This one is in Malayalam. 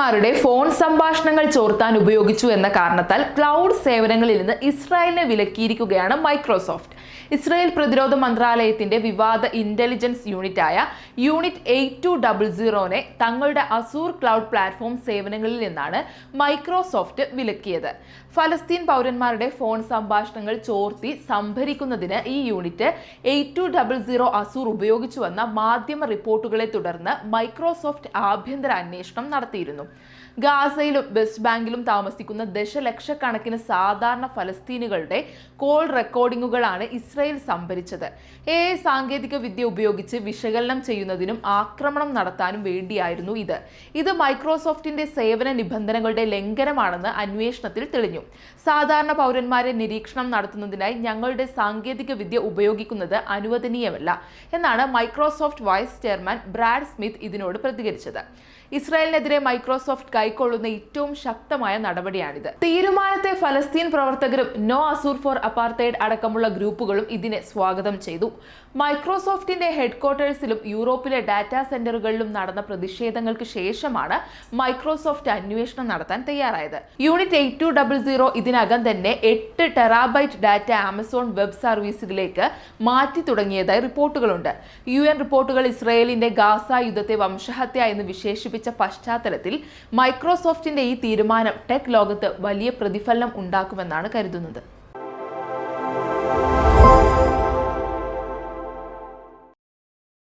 പൗരന്മാരുടെ ഫോൺ സംഭാഷണങ്ങൾ ചോർത്താൻ ഉപയോഗിച്ചു എന്ന കാരണത്താൽ ക്ലൗഡ് സേവനങ്ങളിൽ നിന്ന് ഇസ്രായേലിനെ വിലക്കിയിരിക്കുകയാണ് മൈക്രോസോഫ്റ്റ്. ഇസ്രായേൽ പ്രതിരോധ മന്ത്രാലയത്തിന്റെ വിവാദ ഇന്റലിജൻസ് യൂണിറ്റായ യൂണിറ്റ് 8200 തങ്ങളുടെ അസൂർ ക്ലൗഡ് പ്ലാറ്റ്ഫോം സേവനങ്ങളിൽ നിന്നാണ് മൈക്രോസോഫ്റ്റ് വിലക്കിയത്. ഫലസ്തീൻ പൗരന്മാരുടെ ഫോൺ സംഭാഷണങ്ങൾ ചോർത്തി സംഭരിക്കുന്നതിന് ഈ യൂണിറ്റ് 8200 അസൂർ ഉപയോഗിച്ചുവെന്ന മാധ്യമ റിപ്പോർട്ടുകളെ തുടർന്ന് മൈക്രോസോഫ്റ്റ് ആഭ്യന്തര അന്വേഷണം നടത്തിയിരുന്നു. ഗാസയിലും വെസ്റ്റ് ബാങ്കിലും താമസിക്കുന്ന ദശലക്ഷക്കണക്കിന് സാധാരണ ഫലസ്തീനുകളുടെ കോൾ റെക്കോർഡിംഗുകളാണ് ഇസ്രായേൽ സംഭരിച്ചത്. AI സാങ്കേതിക വിദ്യ ഉപയോഗിച്ച് വിശകലനം ചെയ്യുന്നതിനും ആക്രമണം നടത്താനും വേണ്ടിയായിരുന്നു ഇത് മൈക്രോസോഫ്റ്റിന്റെ സേവന നിബന്ധനകളുടെ ലംഘനമാണെന്ന് അന്വേഷണത്തിൽ തെളിഞ്ഞു. സാധാരണ പൗരന്മാരെ നിരീക്ഷണം നടത്തുന്നതിനായി ഞങ്ങളുടെ സാങ്കേതിക വിദ്യ ഉപയോഗിക്കുന്നത് അനുവദനീയമല്ല എന്നാണ് Microsoft vice chairman Brad Smith ഇതിനോട് പ്രതികരിച്ചത്. ഇസ്രായേലിനെതിരെ മൈക്രോസോഫ്റ്റ് കൈക്കൊള്ളുന്ന ഏറ്റവും ശക്തമായ നടപടിയാണിത്. തീരുമാനത്തെ ഫലസ്തീൻ പ്രവർത്തകരും നോ അസൂർ ഫോർ അപ്പാർത്തൈഡ് അടക്കമുള്ള ഗ്രൂപ്പുകളും ഇതിനെ സ്വാഗതം ചെയ്തു. മൈക്രോസോഫ്റ്റിന്റെ ഹെഡ്ക്വാർട്ടേഴ്സിലും യൂറോപ്പിലെ ഡാറ്റാ സെന്ററുകളിലും നടന്ന പ്രതിഷേധങ്ങൾക്ക് ശേഷമാണ് മൈക്രോസോഫ്റ്റ് അന്വേഷണം നടത്താൻ തയ്യാറായത്. യൂണിറ്റ് 8200 ഇതിനകം തന്നെ 8 ടെറാബൈറ്റ് ഡാറ്റ ആമസോൺ വെബ് സർവീസുകളിലേക്ക് മാറ്റി തുടങ്ങിയതായി റിപ്പോർട്ടുകളുണ്ട്. UN റിപ്പോർട്ടുകൾ ഇസ്രായേലിന്റെ ഗാസ യുദ്ധത്തെ വംശഹത്യ എന്ന് വിശേഷിപ്പിച്ച പശ്ചാത്തലത്തിൽ മൈക്രോസോഫ്റ്റിന്റെ ഈ തീരുമാനം ടെക് ലോകത്ത് വലിയ പ്രതിഫലനം ഉണ്ടാക്കുമെന്നാണ് കരുതുന്നത്.